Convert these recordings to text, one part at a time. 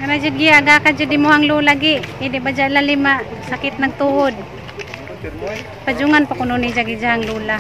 Kana jud gi aga ka jud imuhang lula gi. Hindi ba dyan lalima sakit ng tuhod. Pajungan pa kuno ni jagi jang lula.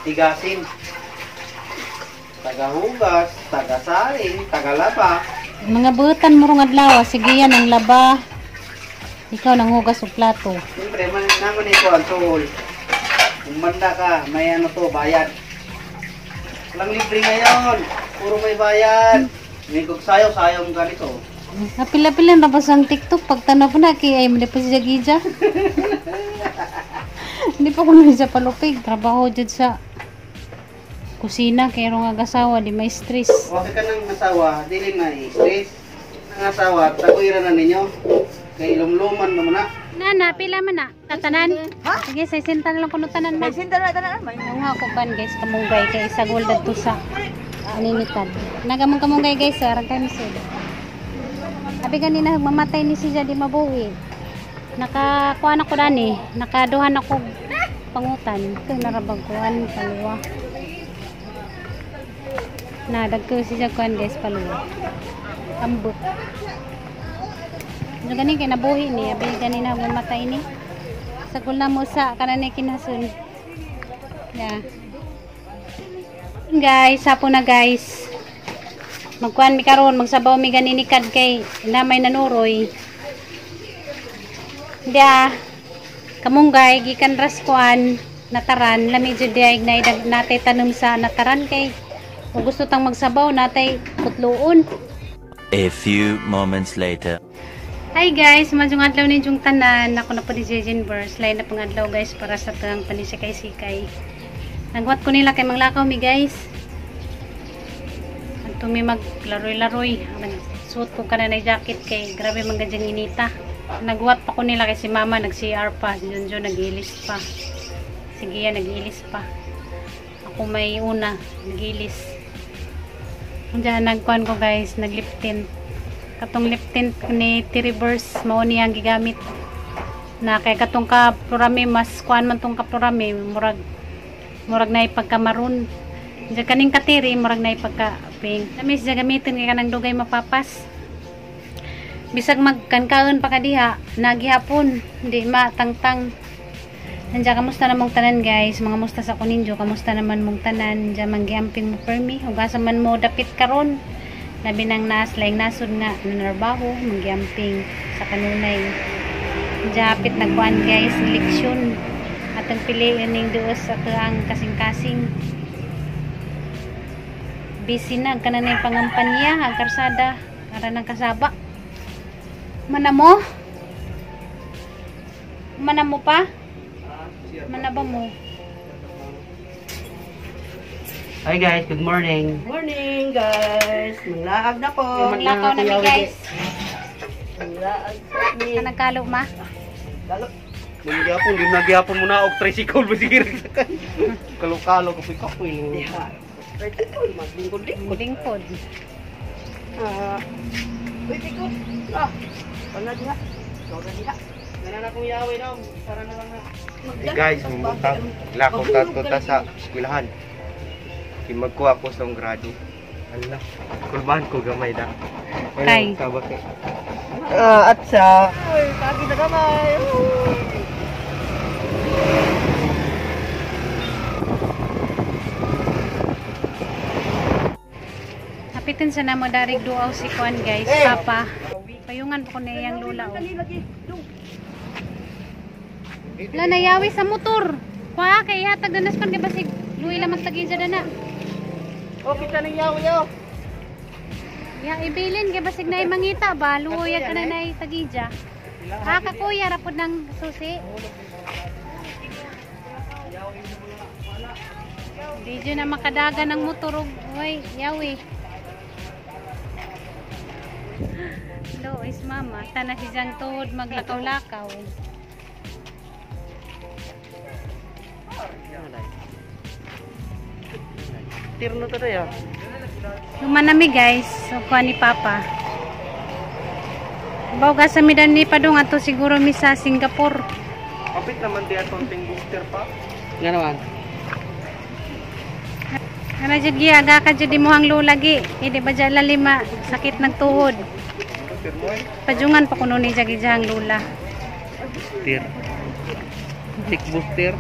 Tigasin, tagahugas, tagasaling, tagalaba. Mga butan mo rong adlaw, sige yan ang laba. Ikaw nang hugas og plato. Siyempre, naman ito ang tuhol. Kung manda ka, may ano to, bayad. Walang libre ngayon, puro may bayad. May kung sayaw mo ganito. Napila-pila na ba sa TikTok? Pagtanaw po na, kaya ay pa si Jagija. Hindi pa ko na siya palupig. Trabaho dyan sa kusina, kaya rong agasawa, di may stress. Okay ka ng asawa, dili na stress. Ang asawa, taguiran na ninyo. Kay lumluman mo na. Nana, pila man na. Tatanan? Ha? Sige, 60 na lang kuno tanan na. 60 na tanan. Ang ako kan guys, kamunggay kay isa gold to sa aninitan. Nagamong kamunggay guys, arang kay misud. Abi ganina mamatay ni siya di mabuhi. Nakakuan ako dani, nakaduhan ako pangutan. Kay narabagkuan paluwa. Na dagko siya kuan guys paluwa. Ambot. So gani kay nabuhi ni, abi ganina mamatay ni. Sagol na mo sa kanani kinasun. Yeah. Guys, hapo na guys. Magkuan mi karon, magsabaw mi ganini kad kay namay nanuroy. Dia kamunggay gikan raskuan nataran lami jud diay natay tanom sa nataran kay kung gusto tang magsabaw natay putluon. A few moments later. Hi guys, majung adlaw ni jung tanan. Ako na po ni Jejin Burrs. Lain na pang adlaw guys para sa tang panisikay-sikay. Nagwat ko nila kay manglakaw mi guys. Anto mi maglaroy-laroy. Suot ko kana na jacket kay grabe man gadyang inita. Nagwat pa ko nila kay si mama nag-CR pa. Junjo nag-ilis pa. Sige yan, nag-ilis pa. Ako may una, nag-ilis. Diyan nagkuhan ko guys, nag-lip tint. Katong lip tint ni T-Reverse mao niya ang gigamit na kay katong kapurami mas kuan man tong kapurami murag na ipagkamaroon diyan kaning katiri murag na ipagka pink tamis diyan gamitin kay kanang dugay mapapas bisag magkankaon pa kadiha nagihapon hindi matangtang. Nandiyan kamusta namong tanan guys, mga musta sa kuninjo, kamusta naman mong tanan diyan manggiamping mo permi hugasan man mo dapit karon. Labi nang laing nasod nga nanarbaho, magyamping sa kanunay. Japit nagkuhan guys, leksyon. At ang piliin ng duos sa ang kasing-kasing. Busy na, kananay pangampanya, ang karsada, para ng kasaba. Mana mo? Mana mo pa? Mana ba mo? Hi guys, good morning. Morning guys. Manglaag na po. Maglakaw na mi guys. Manglaag ni. Nagkalo ma? Kalo. Magyapon, di nagyapon mo na og tricycle ba sige. Kalo-kalo ko ko ini. Pwede ko maglingkod-lingkod. Lingkod. Pwede ko. Wala diha. Wala diha. Nanan akong yawi daw, para na lang na. Hey guys, lakot ta sa eskwelahan. Magkuha ko sa grado. Ala, kulbahan ko gamay da. Kay. At sa kagi na gamay. Hapitin sa namo darig duaw si Kwan guys, papa. Payungan pa ko na iyang lula. Wala nayawi sa motor. Kwa kay hatag danas pan kay basig luwi lang magtagija na. O kita nang yaw yo. Ya ibilin kay basig na mangita ba luya ka na nay tagija. Ha ka kuya rapod ng susi. Di dyan na makadaga ng motor. Uy, yawi. Hello, is mama. Tana si Jang tuhod maglakaw-lakaw. Tirno to ya. Lumanami guys, so kuha ni Papa. Bawa sa midan ni Padong ato siguro mi sa Singapore. Kapit naman di atong ting booster pa. Nga naman. Ano jud gi aga ka jud mo hang lulagi. Di ba dyan lalima sakit ng tuhod. Booster mo eh. Pajungan pa kuno ni jagi jang lula. Booster. Tick booster.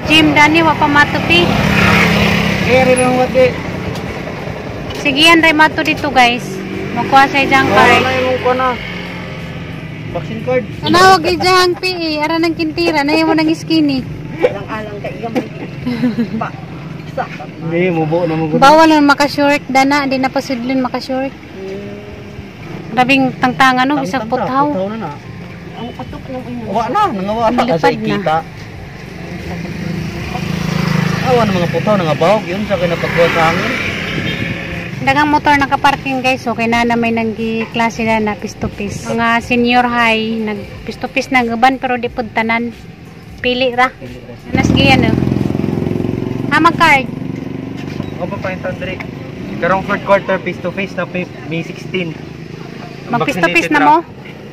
Jim Dani wa pa matupi. Kaya rin ang wadi. Sige yan ray mato dito guys. Makuha sa ijang card. yung ko na. Vaccine card. Anawag ijang PE, ara nang kintira na mo nang skinny. Alang-alang ka iyang pa. Sa. Hindi, mubo na mubo. Bawal na maka-short dana, di na pasudlon maka-short. Rabing tangtangan no, bisag putaw. Putaw na na. Ang atok ng iyong. Awa na, nangawa na Nalipad kasi na. kita. Awa na mga putaw, nangabawag yun sa kinapagkuha sa hangin. Dagang motor nakaparking guys, okay na may nanggi klase na na pistopis. Mga senior high, nag pistopis na gaban pero di pud tanan. Pili ra. Nasgi yan oh. Card. O pa pa yung tandri. Karong third quarter face to face na May 16. Mag-pistopis na mo?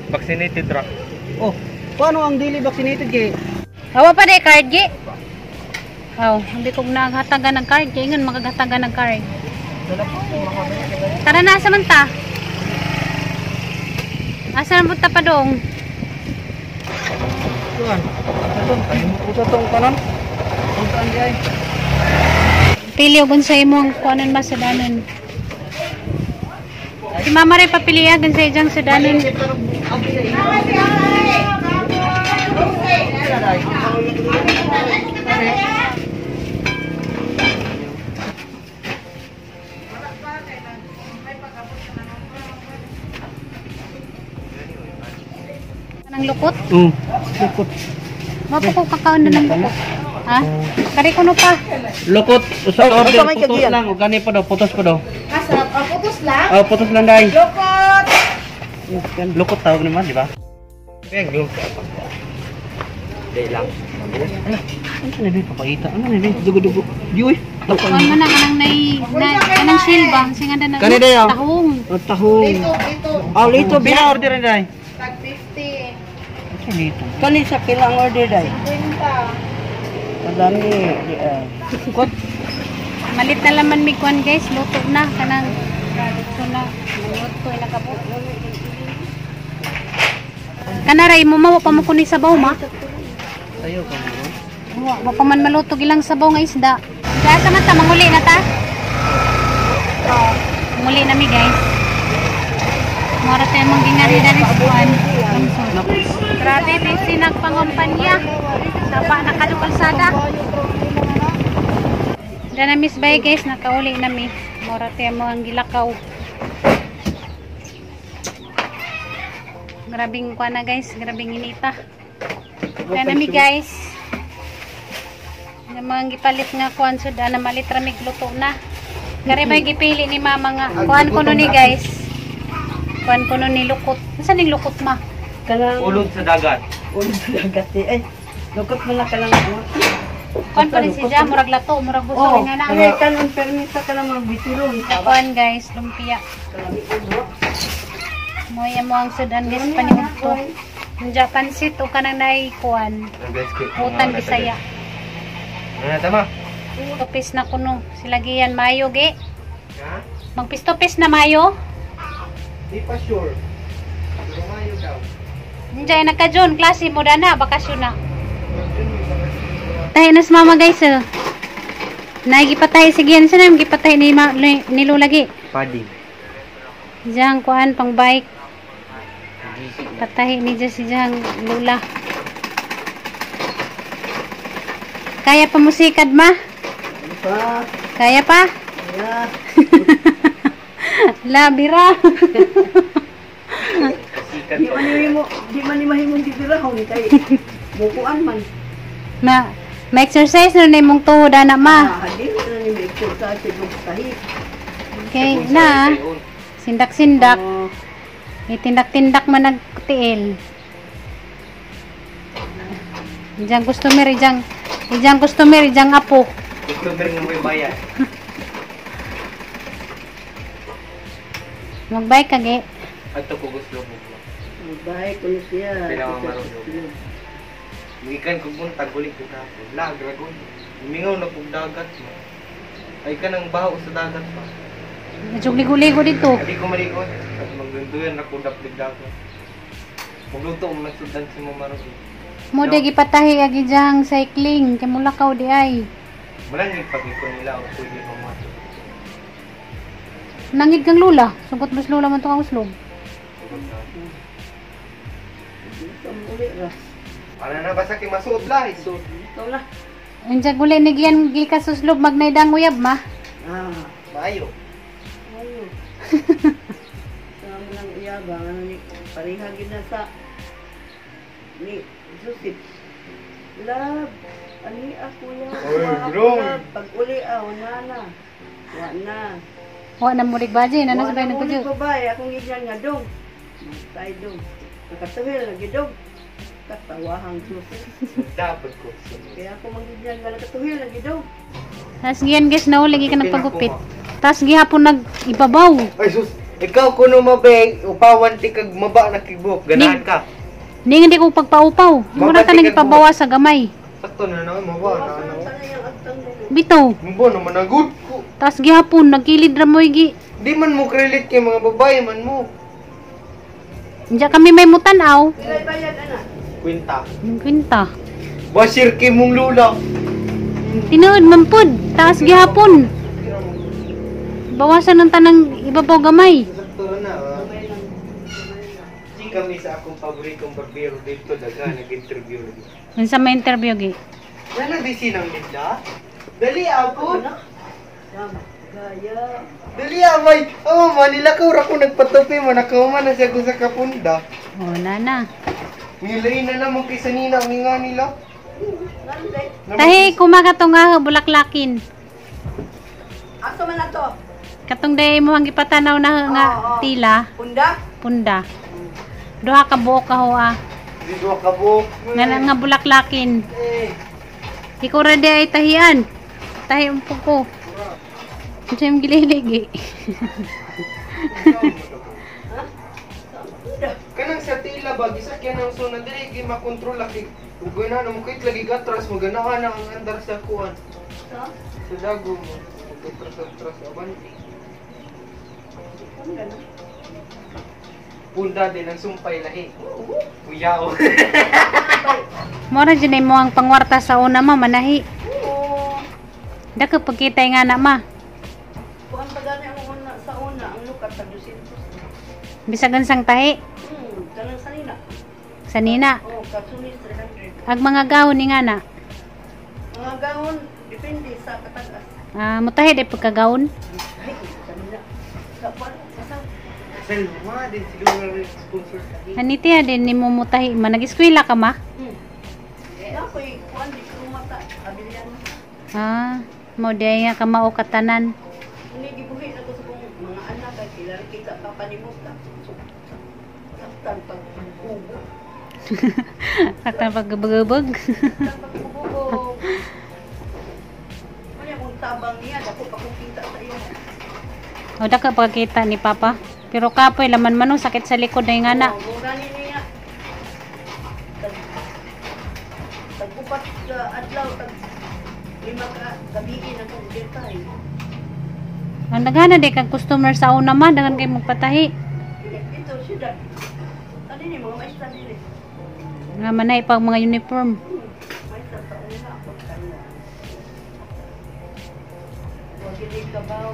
Vaccinated ra. Oh, paano ang dili vaccinated kay? Awa pa day card gi. Oh, hindi ko naghatagan ng card, kaya ingon magagatagan ng card. Tara na sa manta. Asa na punta pa dong? Kuan. Sa tong kanan. Puntaan di ay. Pili og unsay imong kuanan ba sa danon. Si Mama ray papiliagan sa ijang sa danon. Kanang lukot? Lukot. Mapo ko kakaon na ng lukot. Ha? Kari ko no pa. Lukot. Usa order may putos kagiyan? lang, o gani pa daw, putos pa daw. Asap, putos lang. Oh, putos lang dai. Lukot! Lukot tawag naman, di ba? Kaya glove. Day lang. Ano na ba papakita? Ano na ba? Dugo-dugo. Di oy. Kuan man na kanang kanang silba, sing anda na. Kani dayo? Tahong. Tahong. Dito. Oh, lito bina order na dai. Tag 50. Ano lito? Kani sa pilang order dai. 50. Kadami kot. Malit na laman mi kuan guys, luto na kanang so na luto ina kabot. Kanaray mo mawa pa mo kunin sabaw ma. Ayo ka mo. Wa pa man maluto ilang sabaw nga isda. Kaya sa mata manguli na ta. Manguli na mi guys. Mora tayo mong ginari dari sa kuan. Grabe busy nagpangompanya. Sapa nakalukalsada. Dana miss bay guys, nakauli na mi. Mora tayo mo ang gilakaw. Grabing kuan na guys, grabing inita. Dana mi guys. Na mga gipalit nga kuan sud ana malit ramig luto na. Kare may gipili ni mama nga kuan kuno ni guys. Kuan kuno ni lukot. Unsa ning lukot ma? Kanang Ulod sa dagat. ulit dagat eh. Lukot mo na ka lang. Kuan pa rin si Jam murag lato, murag gusto Oh, nga na. ay kanon permita ka lang magbitirong. Kuan guys, lumpia. Moya mo ang sudan guys panimod to. Nja pansit o kanang nay kuan. Hutan Bisaya. Tama. Topis na kuno. Silagiyan mayo ge. Magpistopis na mayo. Di pa sure. Pero mayo daw. Nja nakajon klase mo na bakasyon na. Tayo na sa mama guys. Naigipatay sige yan sa nang gipatay ni lulagi. Padi. Diyan kuan pang bike. Patahi ni dyan si dyan lula. Kaya pa musikad ma? Pa. Kaya pa? Ya. Labira. Di man mahimong titirahon kay bukuan man. Ma-exercise na mong tuhod na ma. Di na ni make sa tahi. Okay na. Sindak-sindak. Itindak-tindak man nagtiil. Ijang customer, ijang customer, ijang apo. Gusto rin mo may bayan. Magbay ka, ge. Ato ko gusto mo. Bahay ko na siya. Kailangan marunong. Ikan ko kung tagulik ko na ako. Dragon. Umingaw na kong dagat mo. Ay ka nang baho sa dagat pa. Medyo ligo-ligo dito. Hindi ko malikot. At magdunduyan ako daplig dagat. Magluto mo nagsudan si mo marunong. Mo de gipatahi agi jang cycling kay mulakaw di ay. Malang ipagikon nila o pwede mamasok. Nangid kang lula. Sugot mas lula man to ang uslog. Ano na ba sa masuot lahi? So, ito na. Unsa guli ni giyan gikas uslog magnaydang uyab ma. Ah, Maayo. ayo. Sama ng iyabang, ano ni, parihagin na sa ni Joseph. Love, ani ako yan. Oy, Wa ako, bro. love. Pag uli, wala na. Wala. Wa na murig baji na sabay Wala nagpudyo. mo babae, akong igyan nga dong. Tayo dong. Nakatuhil, lagi dong. Katawahang Joseph. Dapat ko. Kaya ako magigyan nga nakatuhil, lagi dong. Tas giyan guys na lagi ka nagpagupit. Tas gihapon nag ibabaw. Ay sus, ikaw kuno mabay, upawan ti kag maba na kibok, ganahan ka. Ni nga di ko pagpaupaw. Mo na tanang ipabawa sa gamay. Sakto na na maba na ano. Sana yung agtang dong. Bitaw. Mbo naman na good ko. Tas gihapon nagkilid ra mo gi. Di man mo relate kay mga babae man mo. Diya kami may mutanaw. Ilay bayad, anak. Kwenta. Kwenta. Basir kay mong lula. Tinuod man pud. Tas gihapon. Bawasan ng tanang ibabaw gamay. Sakto na. Di kami sa akong paboritong barbero dito daga nag-interview lagi. Unsa may interview gi? Wala di sinang nila. Dali ako. Tama. Gaya. Dali amay. Oh, Manila ka ora ko nagpatupi mo nakauman na siya ko sa kapunda. Wala na. Nilay na naman kay sanina ang nga nila. Nande. Tahi kumaga to nga bulaklakin. Aso man na to? Katong day mo ang gipatanaw na nga Oo. tila, Punda? punda. Duha ka buok ka ho ah. Di ko kabuk. Nga bulaklakin. Eh. Ikaw ra di ay tahian. Tahi ang puko. Unsa yung gililigi? Kanang sa tila ba gisakyan ang suna dili gi makontrol lagi. Ug na mo kay lagi gatras maganahan ang andar sa kuan. Ha? Sa dago mo. Gatras abanti. Punda na. Punda din ang sumpay lahi. Uyao. Mora dyan ay mo ang pangwarta sa una ma, manahi. Oo. Daka pagkita nga na ma. Kuhan pa gani ang una sa una, ang lukat sa 200. Bisagan sang tahi. Kanang sanina. Sa nina. Oo, katsunis 300. Ag mga gawon ni nga na. Mga gahon, depende sa katagas. Mutahi day pagkagawon. Ay, sanina. Kapal, kasal. Selma din siguro sponsor kami. Haniti din ni mo mutahi. Manag-eskwela ka ma? Ako'y kuhan, di ko mata. Abilian. Mo di nga ka mao katanan. Hindi gibuhi na ko sa kong mga anak ay kailangan kita papanimot ka. Saktan pag-ubo. Saktan pagbubog. Saktan pag-ubo. Kaya kung tabang niya, dako pa kong kita sa iyo. O daka pagkita ni Papa. Pero kapoy laman man no, sakit sa likod na yung ana. Oo, kung gani niya. Tag-upat ka adlaw, lima ka gabihin na kong detay. Ang nagana di kag customer sa una ma, dagan kay magpatahi. Ito, syudad. Ano ni mga maestra dili? Nga manay pag mga uniform. Maestra sa una ako kanya. Huwag hindi ka ba o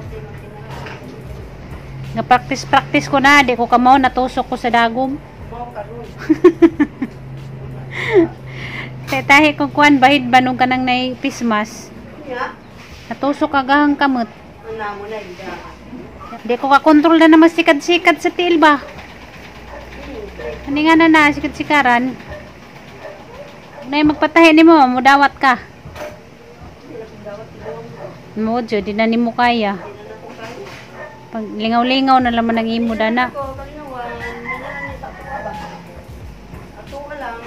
Nga practice ko na, di ko kamaw natusok ko sa dagom. Mau karon. Tahi kong kuan bahid banong kanang nay pismas. Nya, Natusok agahang kamot. ana mo na ida. Di ko ka-control na naman sikad-sikad sa tiil ba? Ano nga na sikad-sikaran? Na magpatahi ni mo, mudawat ka. Mo, di na ni mo kaya. Pag lingaw-lingaw na laman ng imo dana. Ako kalinawan, nanyalan ni sa ato ba? Ato lang.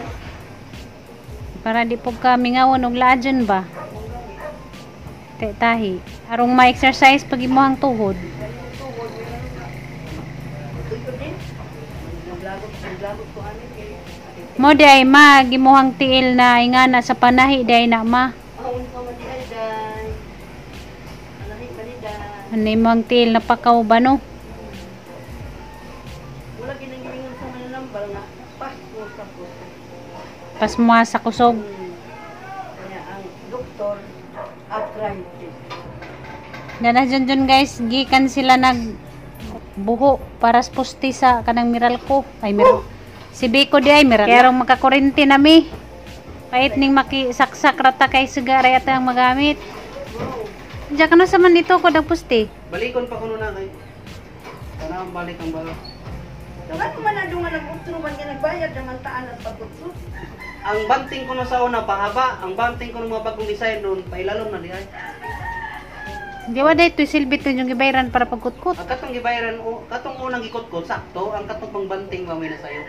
Para di po ka mingawan og laadyan ba? tahi. Arong ma-exercise pag imuhang tuhod. Ito din. Naglagot ko ano kay. Mo day ma gimuhang tiil na ingana sa panahi day na ma. Aun pa man ay day. Anahi paniday. Ano imong tiil na pakaw ba no? Wala ginanggilingan sa mananambal nga. Pasko sa puso. Pas mo sa kusog. Kaya ang doktor, arthritis. Dana dyan guys, gikan sila nag buho para sa pusti sa kanang Meralco. Ay si Biko di ay Meralco. Kaya rong makakurente nami. Kahit ning makisaksak rata kay sigara at ang magamit. Diyan ka na sa man ito ko pusti. Balikon pa kuno na kay. Sana balik ang balo. Ano man na doon nga nag-utro man nga nagbayad naman taan at pag-utro. Ang banting ko na sa una pahaba, ang banting ko ng mga bagong design doon pailalom na diay. Di wa day to silbit yung gibayran para pagkutkot. Ang katong gibayaran o katong unang gikutkot sakto, ang katong pangbanting mamay na sayo.